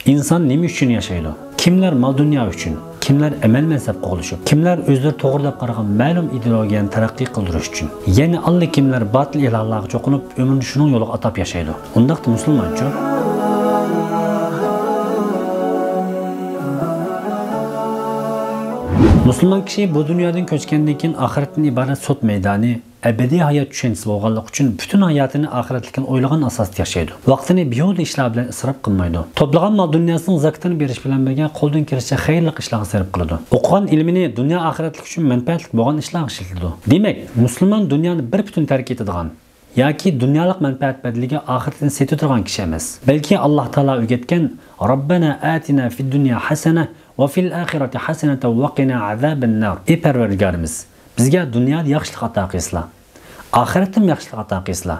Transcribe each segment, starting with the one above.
İnsan nima uchun yashaydi? Kimlar mal dunyo uchun, kimlar amal mansab qo'g'ilishib, kimlar o'zlari to'g'rilab qaragan ma'lum ideologiyani taraqqiy qildirish uchun. Yana alla kimlar batil ilohlarga cho'qinib umrini shuning yo'liga atab yashaydi. Undaqda musulmonchi Müslüman kişi bu dünyadan ko'chgandan keyin oxiratdan iborat sud maydoni, abadiy hayot tushunchasi bo'lganligi uchun butun hayotini oxiratlikni o'ylagan asosda yashaydi. Vaqtini behuda ishlar bilan isrof qilmaydi. To'plagan mol dunyosining zakatini berish bilan birga qo'ldan kelishcha xayrli ishlarga sarf qiladi. O'qigan ilmini dunyo oxiratlik uchun manfaatli bo'lgan ishlarga ishlatadi. Demak, musulmon dunyoni bir butun tark etadigan yoki dunyolik manfaat badaliga oxiratni setib turgan kishi emas. Balki Alloh taolo o'rgatgan Robbana atina fid dunya hasana va fil oxirati hasanatan va qina azaban nar. Ey Parvardigorimiz, bizga dunyoda yaxshilik ato qilsizlar, oxiratda yaxshilik ato qilsizlar,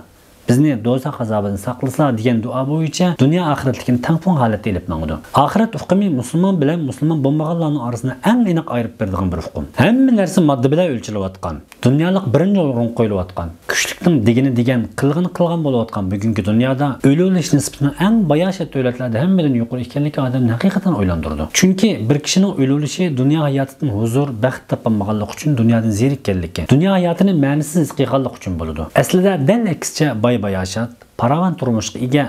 bizni do'zax azobidan saqlasizlar degan duo bo'yicha dunyo oxiratlikni tangpon holatda elib mangdi. Oxirat hukmi musulmon bilan musulmon bo'lmaganlarning orasida eng aniq ayirib beradigan bir hukm. Hamma narsa modda bilan o'lchilayotgan, dunyolik birinchi o'rin qo'yilayotgan, kuchlikning degini degan, qilgan bo'layotgan bugungi dunyoda o'lilish nisbatan eng bayashat davlatlarda hammadan yuqori ekanligi odamni haqiqatan o'ylantirdi. Chunki bir kishining o'lilishi dunyo hayotidan huzur, baxt topolmaganligi uchun dunyodan zerikkanligi, dunyo hayotini ma'nisiz qilganligi uchun bo'ladi. Aslida dal aksicha bayashat, paravan turmushga ega,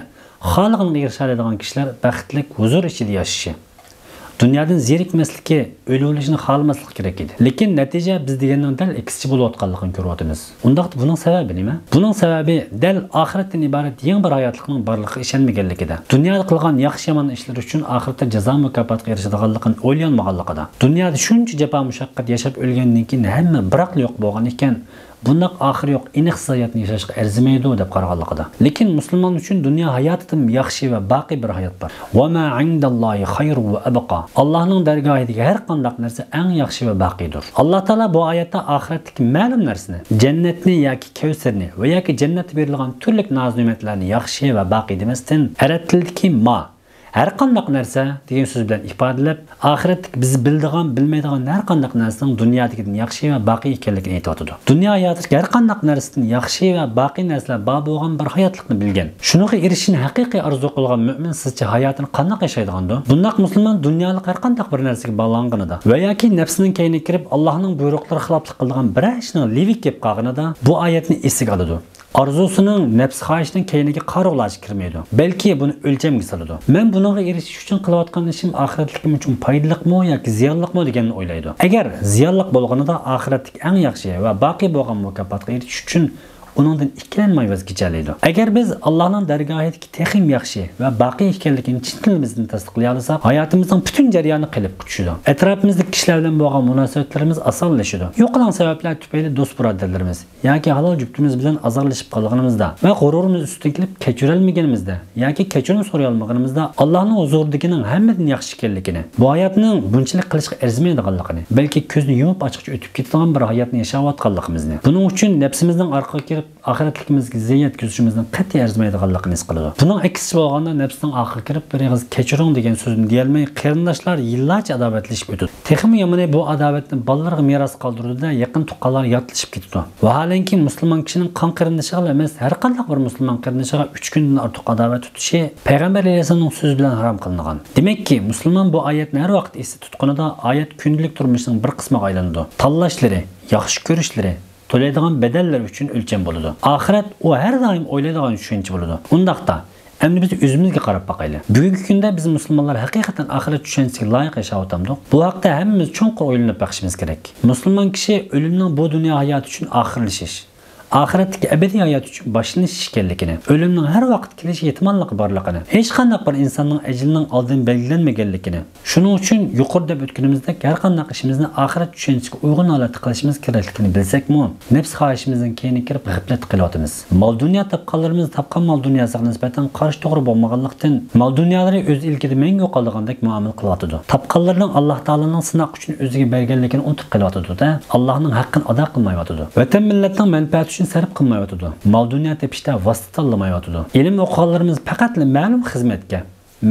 xalqning erishadigan kishilar baxtli, huzur ichida yashashi. Dunyodan zerikmasligi, o'lishni xohlamasligi kerak edi. Lekin natija biz degandan dal aksicha bo'layotganligini ko'ryapmiz. Undaqda buning sababi nima? Buning sababi dal oxiratdan iborat yangi bir hayotlikning borligiga ishonmaganligida. Dunyoda qilgan yaxshi-yomon ishlar uchun oxiratda jazo mukofotga erishadiganligini o'ylanmaganligida. Dunyoda shuncha jafo mushaqqat yashab o'lgandan keyin hamma biroq yo'q bo'lgan ekan, bundoq oxir yo'q, aniq hayotni yashashga arzimaydi deb qaraganligida. Lekin musulmon uchun dunyo hayotidan yaxshi va baqiy bir hayot bor. Va ma indallohi xayru va abqa. Allohning dargohidagi har qanday narsa eng yaxshi va baqidir. Alloh taolo bu oyatda oxiratdagi ma'lum narsani, jannatni yoki kavsarni va yoki jannatda berilgan turli noz-ne'matlarni yaxshi va baqiy demasdan, arab tilidagi ma har qanday narsa degan so'z bilan ifodalab, oxiratdagi biz bildigan, bilmaydigan har qanday narsaning dunyodagi yaxshi va baqiy ekanligini aytadi. Dunyo hayotidagi har qanday narsaning yaxshi va baqiy narsalar bor bo'lgan bir hayotlikni bilgan. Shunga erishishni haqiqiy orzu qilgan mu'min sizcha hayotini qanday yashaydiganda? Bundoq musulmon dunyolik har qanday bir narsaga bog'langanida va yoki nafsining kayniga kirib Allohning buyruqlariga xiloflik qilgan bir ishning levik kelib qolganida bu oyatni esiga oladi. Arzusining nafs xohishining keyniga qarog'lash kirmaydi. Balki buni o'lchamga soladi. Men bunga erishish uchun qilayotgan ishim oxiratligim uchun foydaliqmi yoki ziyonliqmi deganni o'ylaydi. Agar ziyonliq bo'lganida oxiratlik eng yaxshi va baqiy bo'lgan mukofotga erishish uchun uningdan ikkilanmay voz kechalaydi. Agar biz Allohning dargohidagi texim yaxshi va baqiy ekanligini chin tilimizdan tasdiqlay olsak, hayotimizning butun jarayoni qilib kuchidi. Atrofimizdagi kishilar bilan bo'lgan munosabatlarimiz osonlashadi. Yo'qolgan sabablar tufayli do'st birodarlarimiz yoki halol juftimiz bilan azorlashib qolganimizda va g'ururimiz ustiga kelib kechirolmaganimizda yoki kechirim so'ray olmaganimizda Allohning huzuridagining hammadan yaxshi ekanligini, bu hayotning bunchalik qilishga arzimaydiganligini, balki ko'zni yumib ochiqcha o'tib ketadigan bir hayotni yashayotganligimizni. Buning uchun nafsimizning orqaga oxiratligimizga ziyon yetkazishimizdan qat'iy arzimaydiganligini his qiladi. Buning aksi bo'lganda nafsning oxir kirib bir og'iz kechiring degan so'zni deyolmay qarindoshlar yillarcha adovatlashib o'tadi. Texmi yomoni bu adovatni bolalarga meros qoldirdi-da, yaqin tuqqanlar yotlashib ketdi. Vaholanki musulmon kishining qon qarindoshiga emas, har qanday bir musulmon qarindoshiga 3 kundan ortiq adovat tutishi payg'ambar alayhisolamning so'zi bilan harom qilingan. Demakki, musulmon bu oyatni har vaqt esda tutganida oyat kundalik turmushining bir qismiga aylanadi. Tanlashlari, yaxshi ko'rishlari, to'laydigan bedeller uchun o'lcham bo'ladi. Oxirat u har doim o'ylaydigan tushuncha bo'ladi. Undaqda endi biz o'zimizga qarab boqaylik. Bugungi kunda biz musulmonlar haqiqatan oxirat tushunchasiga loyiq yashayotamiz. Bu haqda hammamiz chunqur o'ylanib boqishimiz kerak. Musulmon kishi o'limning bu dunyo hayoti uchun oxirlashish, oxiratdagi abadiy hayot uchun boshlanish ekanligini, o'limning har vaqt kelishi ehtimolliqi borligini, hech qanday bir insonning ajalining oldin belgilanmaganligini, shuning uchun yuqorida o'tganimizdek har qanday ishimizni oxirat tushunchasiga uyg'un holatda qilishimiz kerakligini bilsakmi, nafs xohishimizdan keyin kirib g'aflat qilyapmiz. Mol dunyo topganlarimiz topgan mol dunyosiga nisbatan qarshi to'g'ri bo'lmaganlikdan mol dunyolari o'z ilkida menga yo'qolgandek muomala qilyapti. Topganlarning Alloh taolaning sinoq uchun o'ziga berganligini unutib qilyapti-da, Allohning haqqini ado qilmayapti. Vatan millatning manfaati sarf qilmayotdi. Mol dunyo tepishda vosita tanlamayotdi. Ilm o'qiganlarimiz faqat ma'lum xizmatga,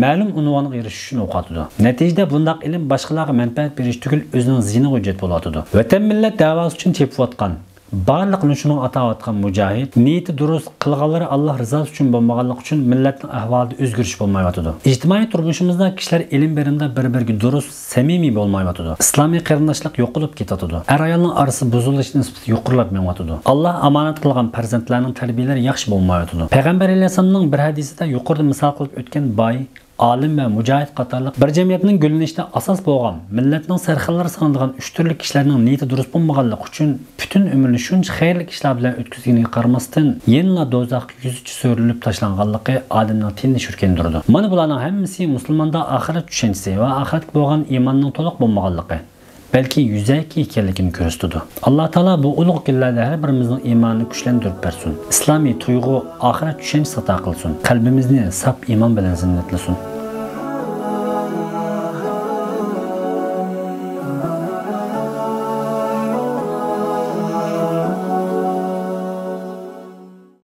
ma'lum unvonga erishish uchun o'qiyotdi. Natijada bundoq ilm boshqalarga manfaat berish tugul o'zining ziyoniga hujjat bo'ladi. Vatan millat da'vosi uchun tepayotgan Barliqni shuning atayotgan mujohid, niyati durust, qilganlari Alloh rizosi uchun bo'lmaganligi uchun millatning ahvolida o'zgarish bo'lmayotidi. Ijtimoiy turmushimizda kishilar ilm berimda bir-biriga durust, samimiy bo'lmayotidi. Islomiy qarindoshlik yo'qolib ketadi. Er-ayolning orasi buzilish nisbati yuqorilab menyotidi. Alloh omonat qilgan farzandlarning tarbiyalari yaxshi bo'lmayotidi. Payg'ambar alayhisolamning bir hadisida yuqorida misol qilib o'tgan boy, alim ve mücahit qatorliq bir jamiyatning gullanishida asos bo'lgan, millatning sarxillari sanadigan 3 turli kishilarning niyati durust bo'lmaganligi uchun butun umrini shuncha xayrli ishlar bilan o'tkazganiga qaramasdan, yana do'zaxga yuzicha so'rilib tashlanganligi odamning tilini shurkandirdi. Mana bularning hammasi musulmonda oxirat tushunchasi va oxiratga bo'lgan iymonning to'liq bo'lmaganligi, balki yuzaki ekanligini ko'rsatadi. Alloh taolo bu ulug' kunlarda har birimizning iymonini kuchlantirib bersin. Islomiy tuyg'u, oxirat tushunchasi ato qilsin. Qalbimizni saf iymon bilan zinnatlasin.